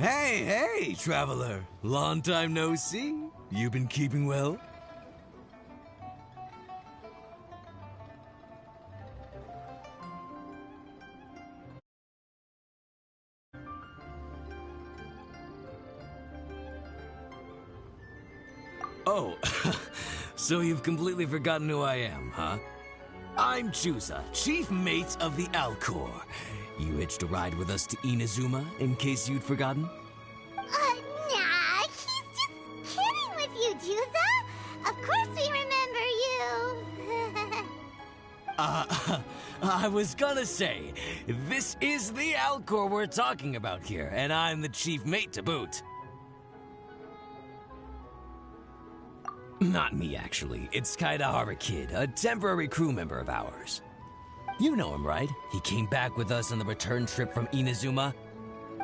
Hey, traveler. Long time no see. You been keeping well? Oh, so you've completely forgotten who I am, huh? I'm Chusa, chief mate of the Alcor. You hitched a ride with us to Inazuma, in case you'd forgotten? Nah, he's just kidding with you, Chusa. Of course we remember you. I was gonna say, this is the Alcor we're talking about here, and I'm the chief mate to boot. Not me, actually. It's Kaidahara Kid, a temporary crew member of ours. You know him, right? He came back with us on the return trip from Inazuma.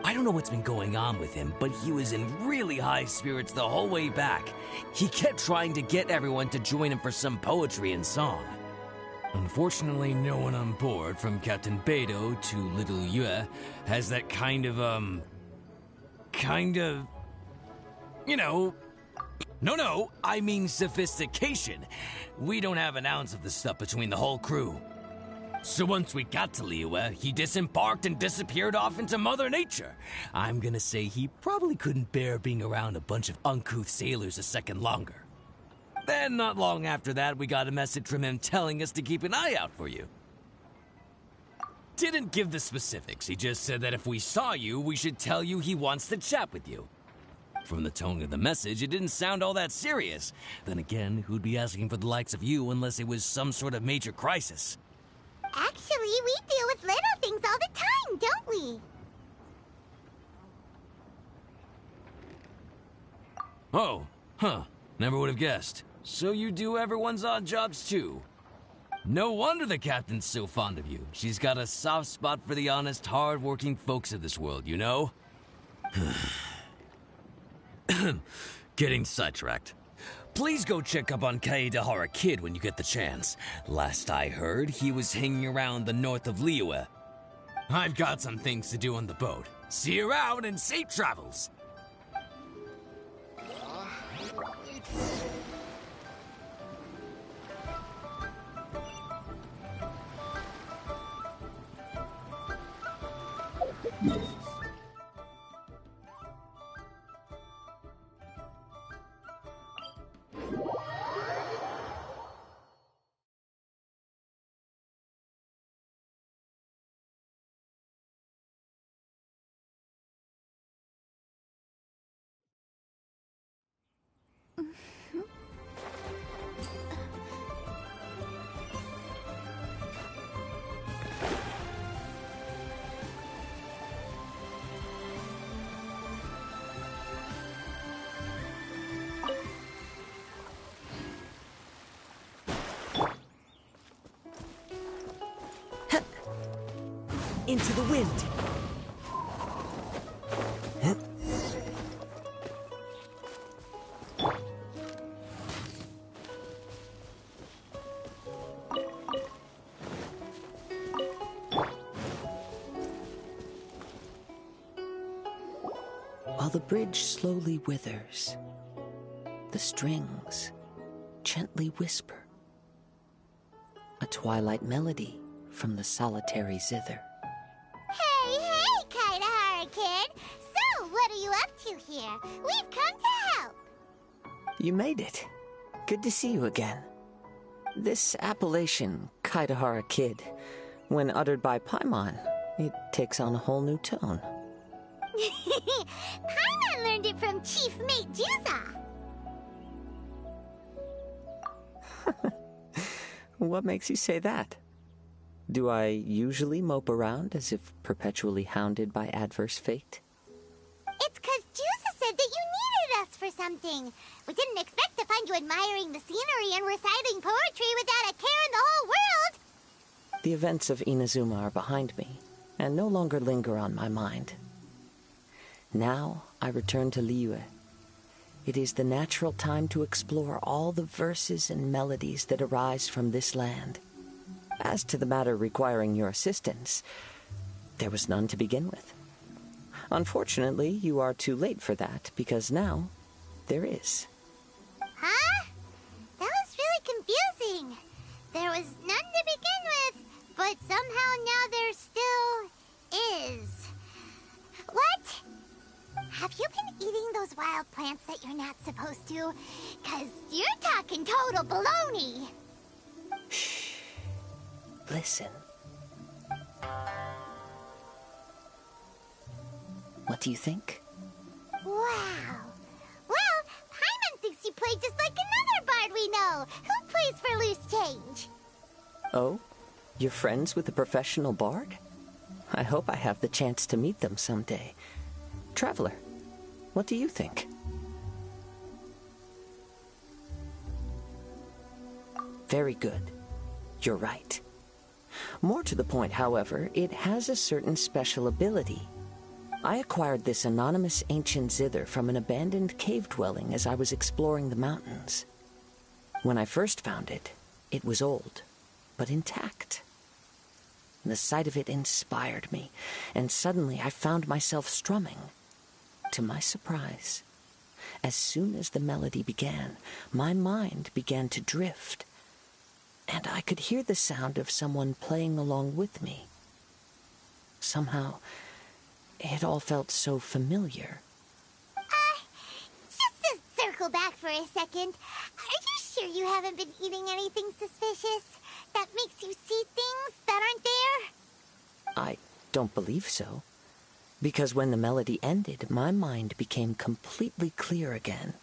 I don't know what's been going on with him, but he was in really high spirits the whole way back. He kept trying to get everyone to join him for some poetry and song. Unfortunately, no one on board, from Captain Beidou to Little Yue, has that kind of, you know... No, I mean sophistication. We don't have an ounce of the stuff between the whole crew. So once we got to Liyue, he disembarked and disappeared off into Mother Nature. I'm gonna say he probably couldn't bear being around a bunch of uncouth sailors a second longer. Then, not long after that, we got a message from him telling us to keep an eye out for you. Didn't give the specifics, he just said that if we saw you, we should tell you he wants to chat with you. From the tone of the message, it didn't sound all that serious. Then again, who'd be asking for the likes of you unless it was some sort of major crisis? Actually, we deal with little things all the time, don't we? Oh, huh. Never would have guessed. So you do everyone's odd jobs too. No wonder the captain's so fond of you. She's got a soft spot for the honest, hard-working folks of this world, you know? Getting sidetracked. Please go check up on Kaedahara Kid when you get the chance. Last I heard, he was hanging around the north of Liyue. I've got some things to do on the boat. See you around and safe travels! Into the wind. While the bridge slowly withers, the strings gently whisper, a twilight melody from the solitary zither. Hey, Kaedahara Kid! So, what are you up to here? We've come to help! You made it. Good to see you again. This appellation, Kaedahara Kid, when uttered by Paimon, it takes on a whole new tone. Paimon learned it from Chief Mate Juza! What makes you say that? Do I usually mope around as if perpetually hounded by adverse fate? It's 'cause Juza said that you needed us for something. We didn't expect to find you admiring the scenery and reciting poetry without a care in the whole world. The events of Inazuma are behind me, and no longer linger on my mind. Now I return to Liyue. It is the natural time to explore all the verses and melodies that arise from this land. As to the matter requiring your assistance, there was none to begin with. Unfortunately, you are too late for that, because now there is. Huh? That was really confusing. There was none to begin with, but somehow now there still is. What? Have you been eating those wild plants that you're not supposed to? 'Cause you're talking total baloney. Shh. Listen. What do you think? Wow. Well, Paimon thinks you play just like another bard we know, who plays for loose change. Oh? You're friends with a professional bard? I hope I have the chance to meet them someday. Traveler, what do you think? Very good. You're right. More to the point, however, it has a certain special ability. I acquired this anonymous ancient zither from an abandoned cave dwelling as I was exploring the mountains. When I first found it, it was old, but intact. The sight of it inspired me, and suddenly I found myself strumming. To my surprise, as soon as the melody began, my mind began to drift, and I could hear the sound of someone playing along with me. Somehow, it all felt so familiar. Just to circle back for a second, are you sure you haven't been eating anything suspicious that makes you see things that aren't there? I don't believe so, because when the melody ended, my mind became completely clear again.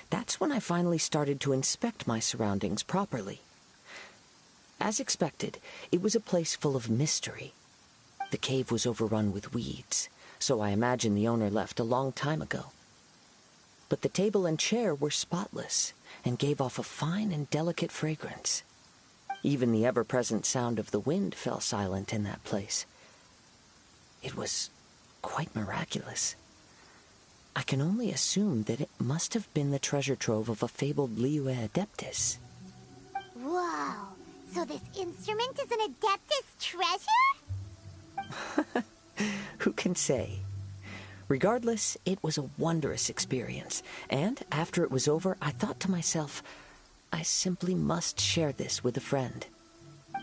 That's when I finally started to inspect my surroundings properly. As expected, it was a place full of mystery. The cave was overrun with weeds, so I imagine the owner left a long time ago. But the table and chair were spotless and gave off a fine and delicate fragrance. Even the ever-present sound of the wind fell silent in that place. It was quite miraculous. I can only assume that it must have been the treasure trove of a fabled Liyue Adeptus. Whoa, so this instrument is an Adeptus treasure? Who can say? Regardless, it was a wondrous experience, and after it was over, I thought to myself, I simply must share this with a friend.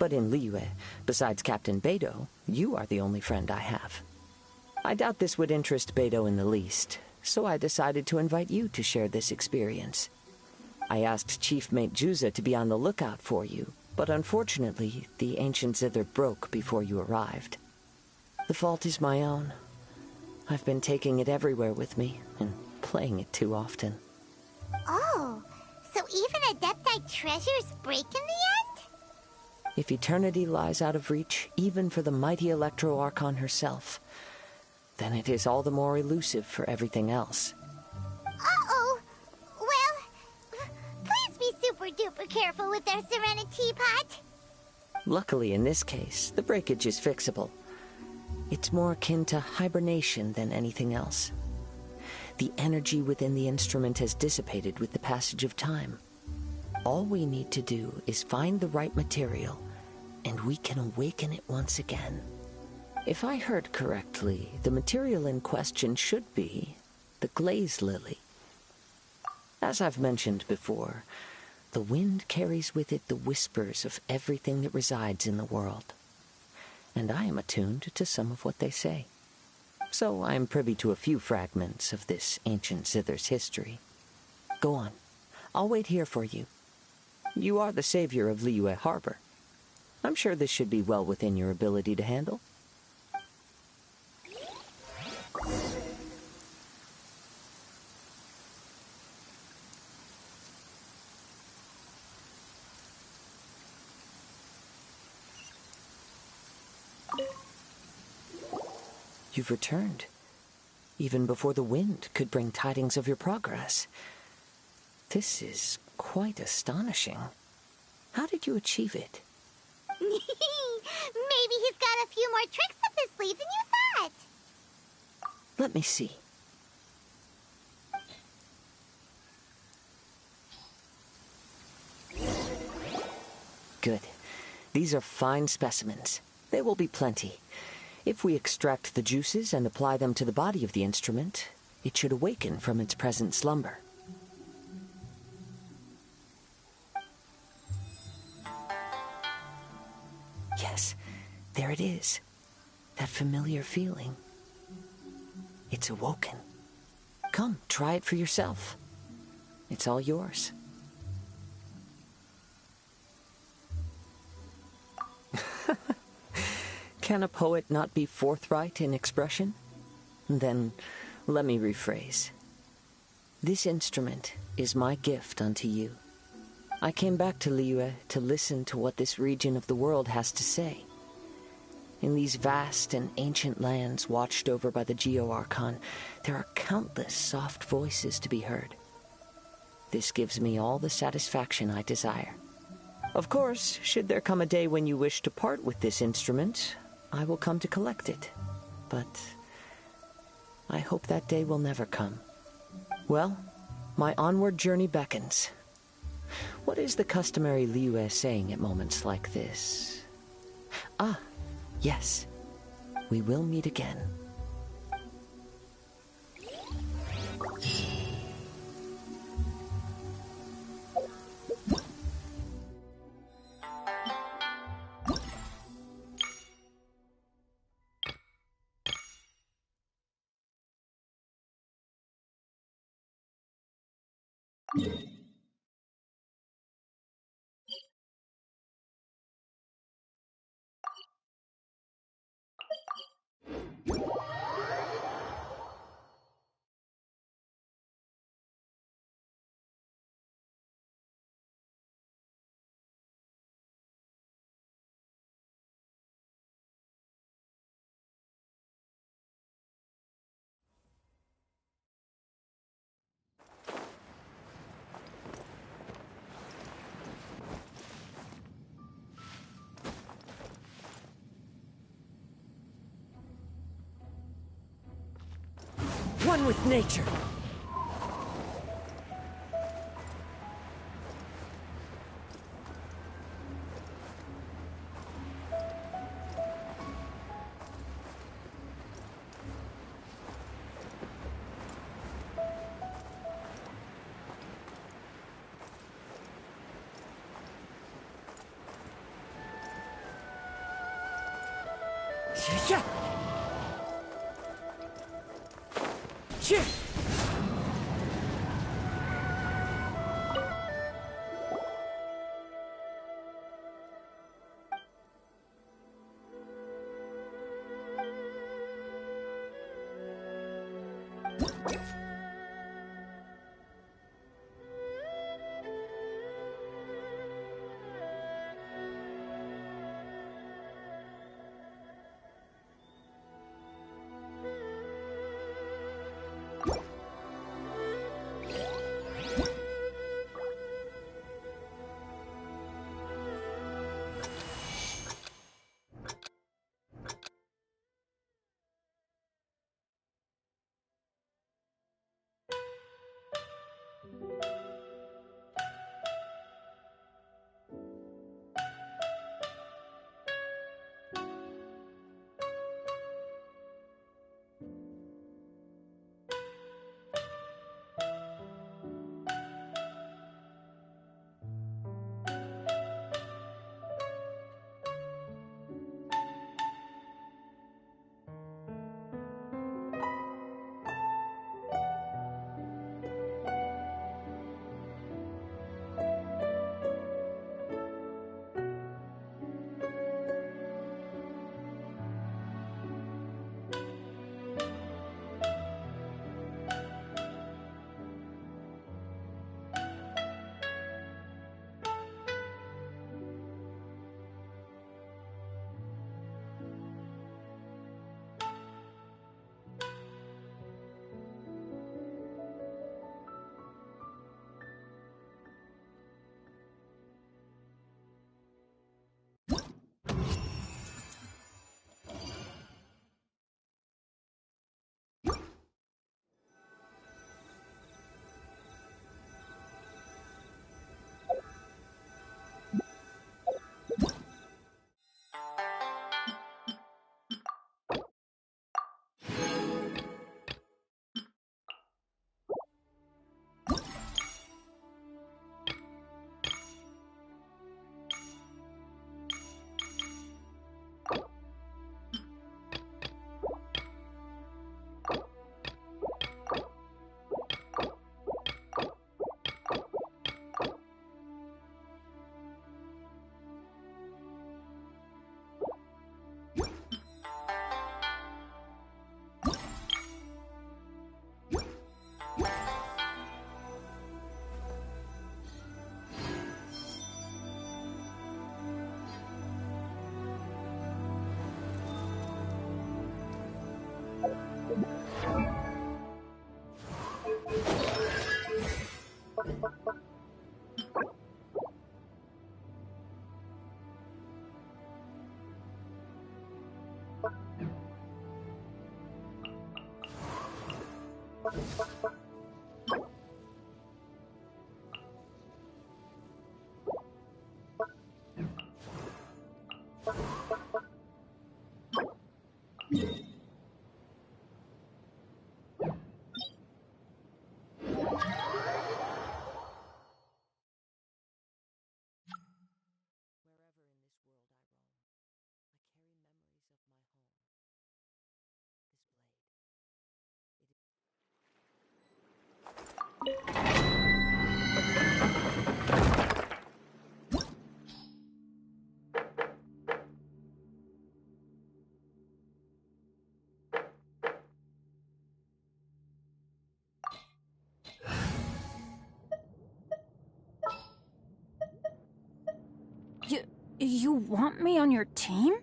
But in Liyue, besides Captain Beidou, you are the only friend I have. I doubt this would interest Beidou in the least, so I decided to invite you to share this experience. I asked Chief Mate Juza to be on the lookout for you, but unfortunately, the ancient zither broke before you arrived. The fault is my own. I've been taking it everywhere with me, and playing it too often. Oh, so even Adepti treasures break in the end? If eternity lies out of reach, even for the mighty Electro Archon herself, then it is all the more elusive for everything else. Uh-oh. Well, please be super-duper careful with their Serenity Pot. Luckily, in this case, the breakage is fixable. It's more akin to hibernation than anything else. The energy within the instrument has dissipated with the passage of time. All we need to do is find the right material, and we can awaken it once again. If I heard correctly, the material in question should be the glaze lily. As I've mentioned before, the wind carries with it the whispers of everything that resides in the world. And I am attuned to some of what they say. So I am privy to a few fragments of this ancient zither's history. Go on. I'll wait here for you. You are the savior of Liyue Harbor. I'm sure this should be well within your ability to handle. You've returned, even before the wind could bring tidings of your progress. This is quite astonishing. How did you achieve it? Maybe he's got a few more tricks up his sleeve than you thought. Let me see. Good. These are fine specimens. There will be plenty. If we extract the juices and apply them to the body of the instrument, it should awaken from its present slumber. Yes, there it is. That familiar feeling. It's awoken. Come, try it for yourself. It's all yours. Can a poet not be forthright in expression? Then, let me rephrase. This instrument is my gift unto you. I came back to Liyue to listen to what this region of the world has to say. In these vast and ancient lands watched over by the Geo-Archon, there are countless soft voices to be heard. This gives me all the satisfaction I desire. Of course, should there come a day when you wish to part with this instrument, I will come to collect it. But I hope that day will never come. Well, my onward journey beckons. What is the customary Liyue saying at moments like this? Ah, yes. We will meet again. One with nature. Yeah. Cheer. You want me on your team?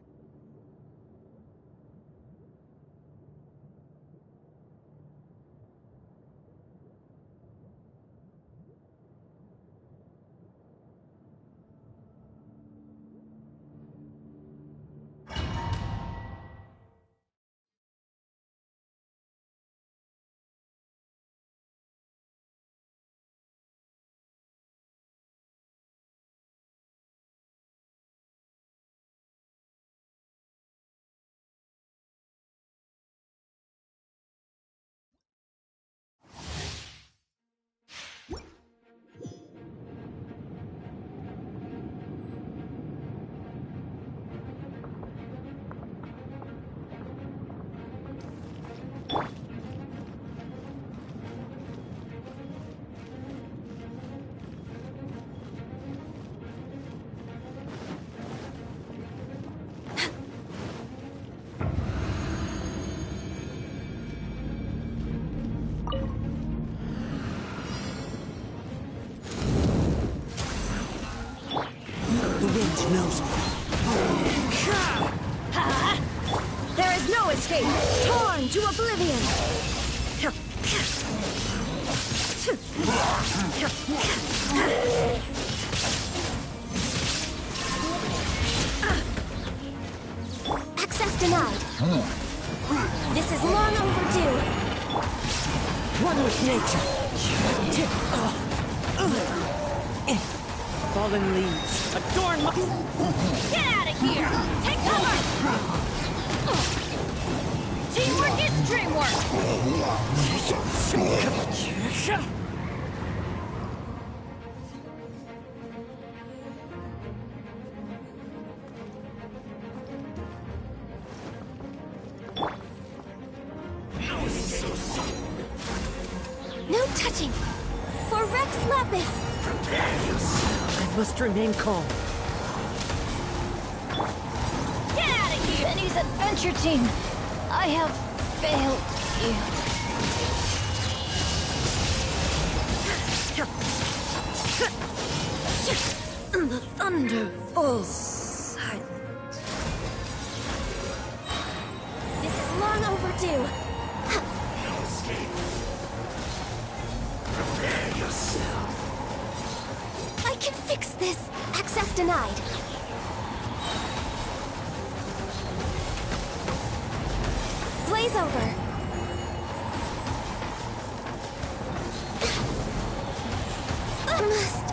Knows me. There is no escape! Torn to oblivion! Access denied. This is long overdue. One with nature. Fallen leaves. Adorn my... Get out of here! Take cover! Teamwork is dreamwork! No touching! For Rex Lapis! I must remain calm. Get out of here! Benny's adventure team! I have failed you. The thunder falls silent. This is long overdue. Prepare yourself. I can fix this. Access denied. Blaze over. I must